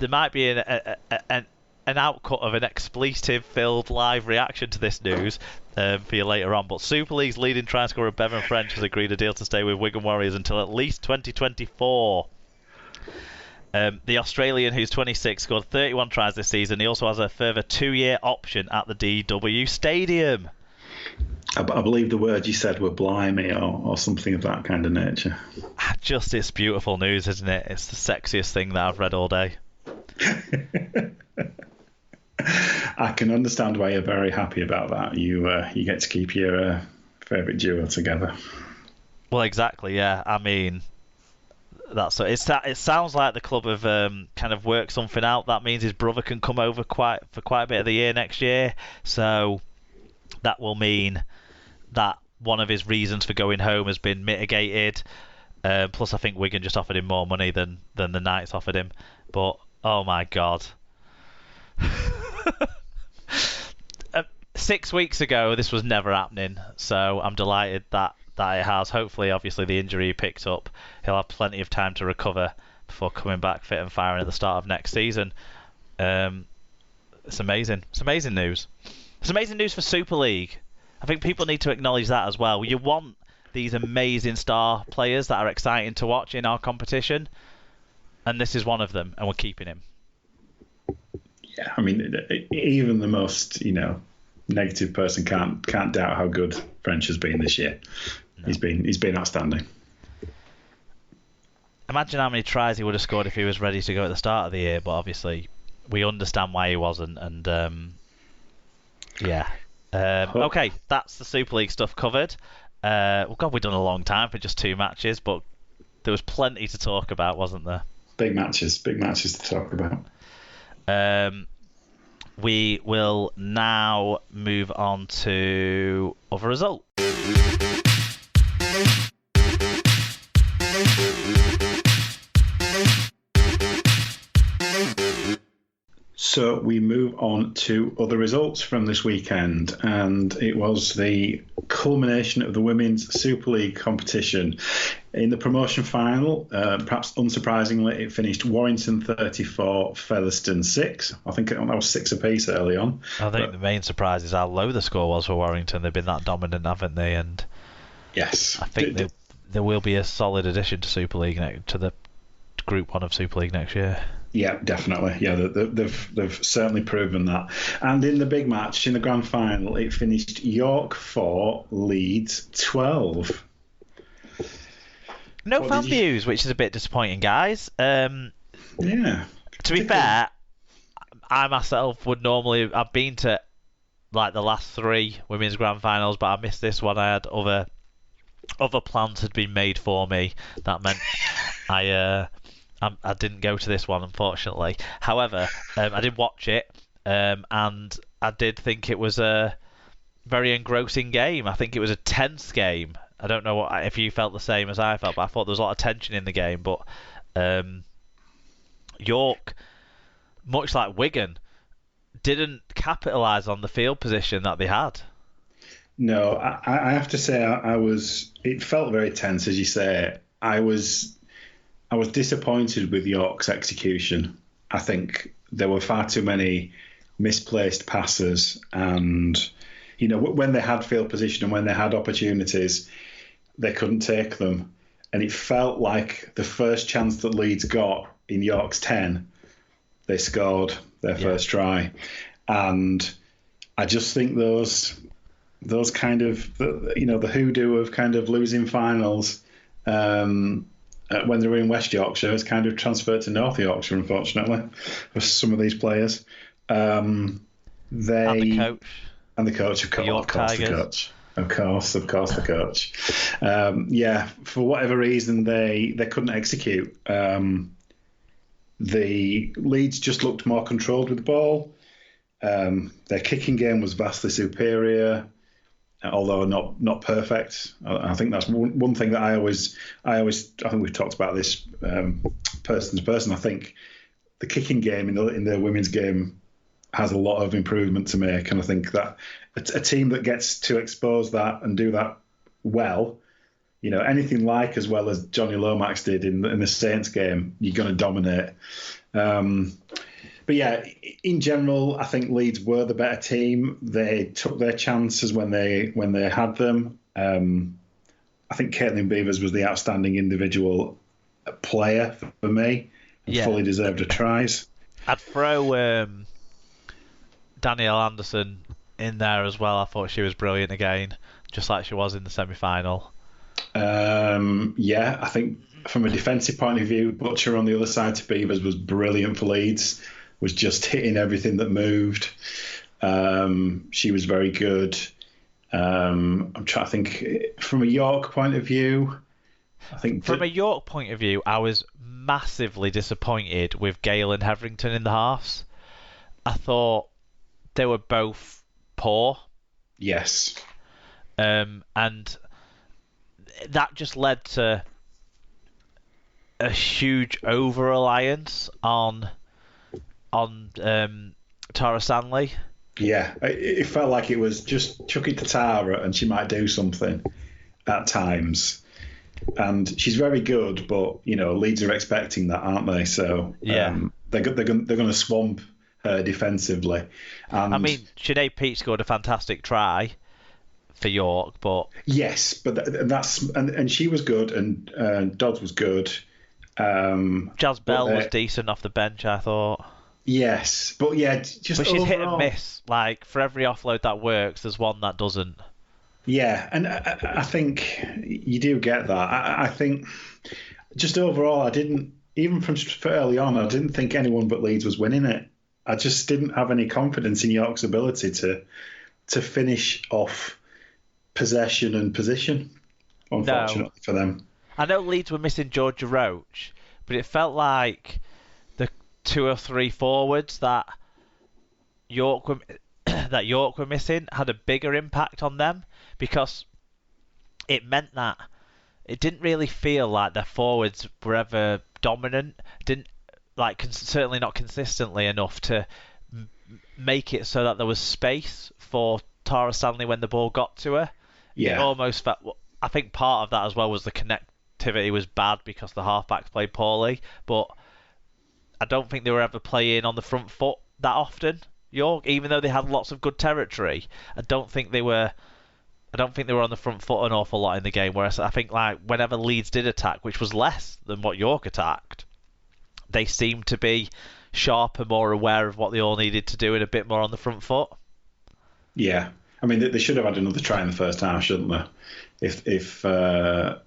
there might be an outcut of an expletive-filled live reaction to this news for you later on. But Super League's leading try scorer Bevan French has agreed a deal to stay with Wigan Warriors until at least 2024. The Australian, who's 26, scored 31 tries this season. He also has a further 2-year option at the DW Stadium. I believe the words you said were blimey or something of that kind of nature. Just, it's beautiful news, isn't it? It's the sexiest thing that I've read all day. I can understand why you're very happy about that. You get to keep your favourite duo together. Well, exactly, yeah. I mean, it sounds like the club have kind of worked something out. That means his brother can come over for quite a bit of the year next year. So that will mean that one of his reasons for going home has been mitigated. Plus, I think Wigan just offered him more money than the Knights offered him. But, oh my God. 6 weeks ago, this was never happening. So I'm delighted that it has. Hopefully, obviously, the injury he picked up, he'll have plenty of time to recover before coming back fit and firing at the start of next season. It's amazing. It's amazing news. It's amazing news for Super League. I think people need to acknowledge that as well. You want these amazing star players that are exciting to watch in our competition, and this is one of them, and we're keeping him. Yeah, I mean, even the most negative person can't doubt how good French has been this year. No. He's been outstanding. Imagine how many tries he would have scored if he was ready to go at the start of the year, but obviously we understand why he wasn't, and yeah. Okay, that's the Super League stuff covered. Well, God, we've done a long time for just 2 matches, but there was plenty to talk about, wasn't there? Big matches to talk about. We will now move on to other results. So we move on to other results from this weekend, and it was the culmination of the Women's Super League competition. In the promotion final, perhaps unsurprisingly, it finished Warrington 34, Featherstone 6. I think that was 6 apiece early on. I think the main surprise is how low the score was for Warrington. They've been that dominant, haven't they? And yes, I think there will be a solid addition to Super League to the Group 1 of Super League next year. Yeah, definitely. Yeah, they've certainly proven that. And in the big match, in the grand final, it finished York 4, Leeds 12. No fan views, which is a bit disappointing, guys. Yeah. To be fair, I myself would normally... I've been to like the last 3 women's grand finals, but I missed this one. I had other plans had been made for me. That meant I didn't go to this one, unfortunately. However, I did watch it, and I did think it was a very engrossing game. I think it was a tense game. I don't know if you felt the same as I felt, but I thought there was a lot of tension in the game. But York, much like Wigan, didn't capitalise on the field position that they had. No, I have to say it felt very tense, as you say. I was disappointed with York's execution. I think there were far too many misplaced passes, and when they had field position and when they had opportunities, they couldn't take them. And it felt like the first chance that Leeds got in York's 10, they scored their first try. And I just think those kind of the hoodoo of kind of losing finals. When they were in West Yorkshire, has kind of transferred to North Yorkshire, unfortunately, for some of these players. And the coach. And the coach, of course, the coach. Of course, the coach. For whatever reason, they couldn't execute. The Leeds just looked more controlled with the ball. Their kicking game was vastly superior, although not perfect. I think that's one thing that I think we've talked about this person to person. I think the kicking game in the women's game has a lot of improvement to make, and I think that a team that gets to expose that and do that well, anything like as well as Johnny Lomax did in the Saints game, you're going to dominate. but yeah, in general, I think Leeds were the better team. They took their chances when they had them. I think Caitlin Beavers was the outstanding individual player for me and Yeah, fully deserved her tries. I'd throw Danielle Anderson in there as well. I thought she was brilliant again, just like she was in the semi-final. Yeah, I think from a defensive point of view, Butcher on the other side to Beavers was brilliant for Leeds, was just hitting everything that moved. She was very good. I'm trying to think from a York point of view. I think From a York point of view, I was massively disappointed with Gale and Hetherington in the halves. I thought they were both poor. Yes. And that just led to a huge over-reliance on Tara Stanley. Yeah, it felt like it was just chuck it to Tara and she might do something at times. And she's very good, but Leeds are expecting that, aren't they? So yeah, they're going to swamp her defensively. And I mean, Sinead Peach scored a fantastic try for York, but yes, but that's and she was good, and Dodds was good. Jazz Bell was decent off the bench, I thought. Yes, but yeah, just but she's overall, hit and miss. Like for every offload that works, there's one that doesn't. Yeah, and I think you do get that. I think just overall, I didn't even from early on. I didn't think anyone but Leeds was winning it. I just didn't have any confidence in York's ability to finish off possession and position. Unfortunately for them. I know Leeds were missing Georgia Roach, but it felt like the 2 or 3 forwards that York were missing had a bigger impact on them, because it meant that it didn't really feel like their forwards were ever dominant. Didn't certainly not consistently enough to make it so that there was space for Tara Stanley when the ball got to her. Yeah, it almost felt. I think part of that as well was the connectivity was bad because the halfbacks played poorly, but I don't think they were ever playing on the front foot that often. York, even though they had lots of good territory, I don't think they were on the front foot an awful lot in the game. Whereas I think whenever Leeds did attack, which was less than what York attacked, they seemed to be sharper, more aware of what they all needed to do, and a bit more on the front foot. Yeah, I mean they should have had another try in the first half, shouldn't they? If the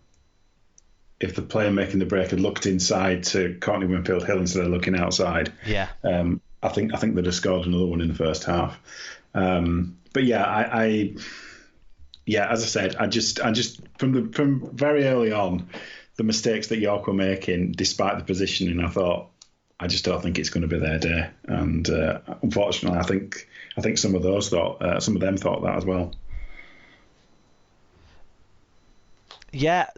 player making the break had looked inside to Courtney Winfield Hill instead of looking outside, yeah, I think they'd have scored another one in the first half. But yeah, yeah, as I said, I just from very early on, the mistakes that York were making, despite the positioning, I just don't think it's going to be their day. And unfortunately, I think some of them thought that as well. Yeah,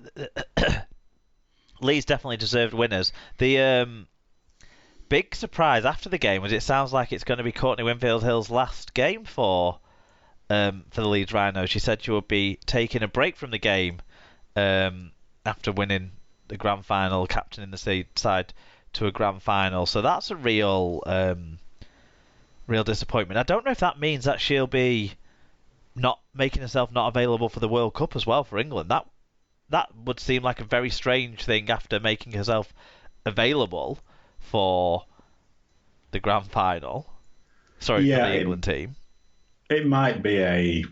Leeds definitely deserved winners. The big surprise after the game was it sounds like it's going to be Courtney Winfield Hill's last game for the Leeds Rhinos. She said she would be taking a break from the game after winning the grand final, captaining the side to a grand final. So that's a real disappointment. I don't know if that means that she'll be not making herself not available for the World Cup as well for England. That would seem like a very strange thing after making herself available for the grand final. For the England team. It might be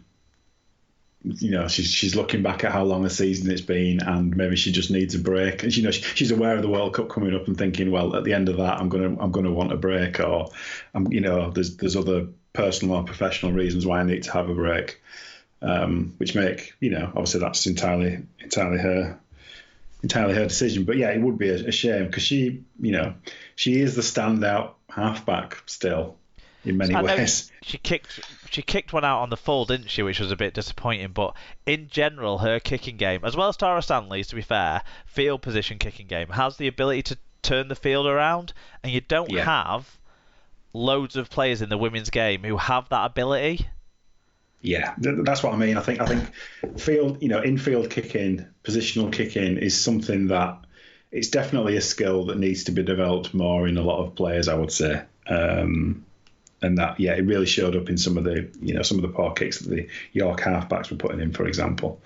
she's looking back at how long a season it's been, and maybe she just needs a break. And she's aware of the World Cup coming up and thinking, well, at the end of that, I'm gonna want a break, or there's other personal or professional reasons why I need to have a break, which make obviously that's entirely her decision. But yeah, it would be a shame because she is the standout halfback still in many ways. She kicked one out on the full, didn't she, which was a bit disappointing. But in general, her kicking game, as well as Tara Stanley's, to be fair, field position kicking game, has the ability to turn the field around, and you don't have loads of players in the women's game who have that ability. Yeah, that's what I mean. I think field, infield kicking, positional kicking is something that it's definitely a skill that needs to be developed more in a lot of players, I would say. And that, yeah, it really showed up in some of the poor kicks that the York halfbacks were putting in, for example.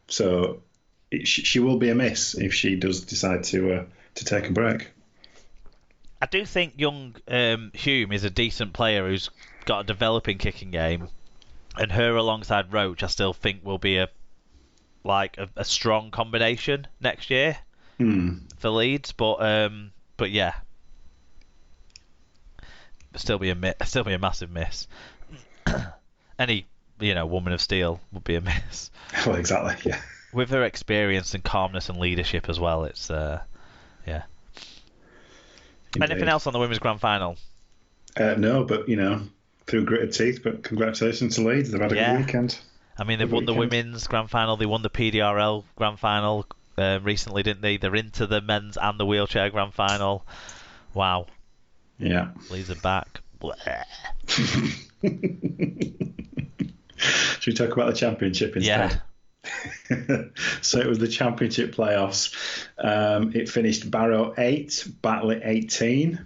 So she will be a miss if she does decide to take a break. I do think young Hume is a decent player who's got a developing kicking game, and her alongside Roach, I still think will be a strong combination next year for Leeds. But yeah, still be a massive miss. Any woman of steel would be a miss. Well, exactly. Yeah. With her experience and calmness and leadership as well, it's yeah. Indeed. Anything else on the women's grand final? No, but through gritted teeth. But congratulations to Leeds. They've had a good weekend. I mean, they've won the women's grand final. They won the PDRL grand final recently, didn't they? They're into the men's and the wheelchair grand final. Wow. Yeah. Leeds are back. Should we talk about the championship instead? Yeah. So it was the championship playoffs. It finished Barrow 8, Batley 18.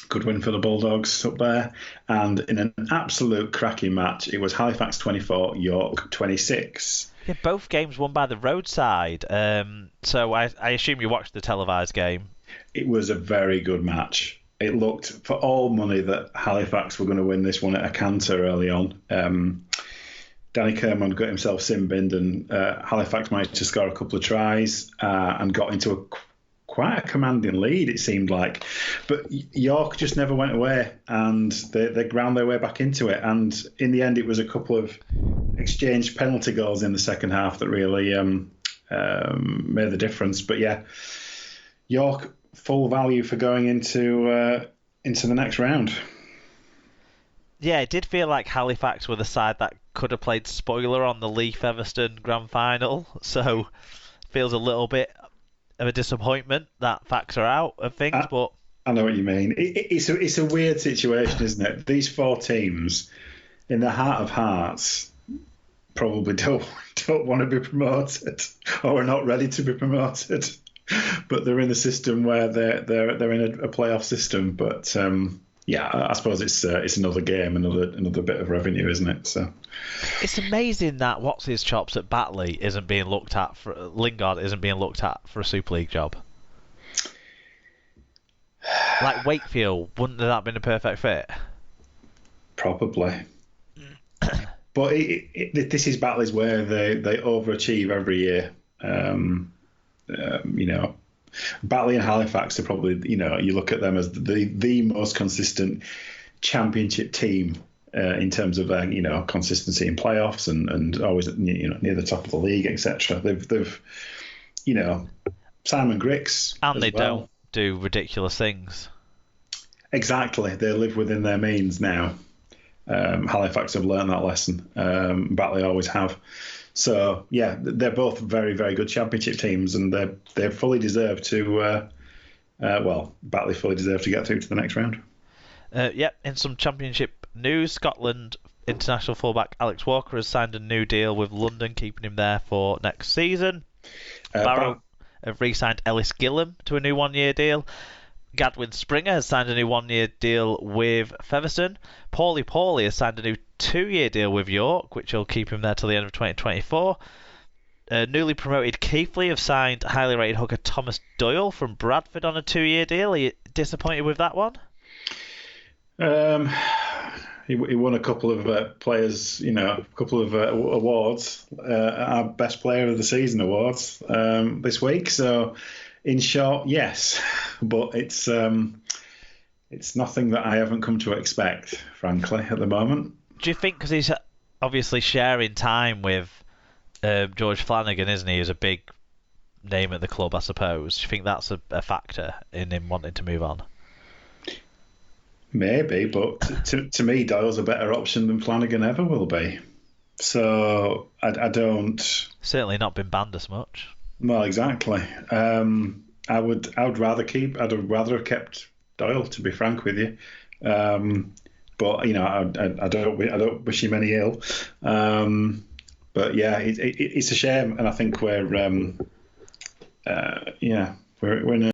Good win for the Bulldogs up there. And in an absolute cracking match, it was Halifax 24, York 26. Yeah, both games won by the roadside. So I assume you watched the televised game. It was a very good match. It looked for all money that Halifax were going to win this one at a canter early on. Danny Kermond got himself sin-binned, and Halifax managed to score a couple of tries and got into quite a commanding lead, it seemed like. But York just never went away, and they ground their way back into it. And in the end, it was a couple of exchanged penalty goals in the second half that really made the difference. But yeah, York full value for going into the next round. Yeah, it did feel like Halifax were the side that could have played spoiler on the Leaf-Everston grand final. So feels a little bit of a disappointment that facts are out of things. But I know what you mean. It's a weird situation, isn't it? These four teams, in the heart of hearts, probably don't want to be promoted or are not ready to be promoted. But they're in a system where they're in a playoff system. But yeah, I suppose it's another game, another bit of revenue, isn't it? So it's amazing that what's his chops at Batley isn't being looked at for Lingard isn't being looked at for a Super League job. Like Wakefield, wouldn't that have been a perfect fit? Probably. But this is Batley's where they overachieve every year. Batley and Halifax are probably, you look at them as the most consistent championship team in terms of their, consistency in playoffs and always, near the top of the league, etc. They've Simon Grix. And they don't do ridiculous things. Exactly. They live within their means now. Halifax have learned that lesson. Batley always have. So yeah, they're both very, very good championship teams, and they fully deserve to. Batley fully deserve to get through to the next round. In some championship news, Scotland international fullback Alex Walker has signed a new deal with London, keeping him there for next season. Barrow have re-signed Ellis Gillam to a new one-year deal. Gadwin Springer has signed a new one-year deal with Featherstone. Paulie has signed a new 2-year deal with York, which will keep him there till the end of 2024. Newly promoted Keighley have signed highly rated hooker Thomas Doyle from Bradford on a 2-year deal. Are you disappointed with that one? He won a couple of players, a couple of awards, our best player of the season awards this week. So, in short, yes, but it's nothing that I haven't come to expect, frankly, at the moment. Do you think, because he's obviously sharing time with George Flanagan, isn't he? Who's a big name at the club, I suppose. Do you think that's a factor in him wanting to move on? Maybe, but to me, Doyle's a better option than Flanagan ever will be. So I don't. Certainly not been banned as much. Well, exactly. I would rather have kept Doyle, to be frank with you. But I don't wish him any ill. But yeah, it's a shame, and I think we're in a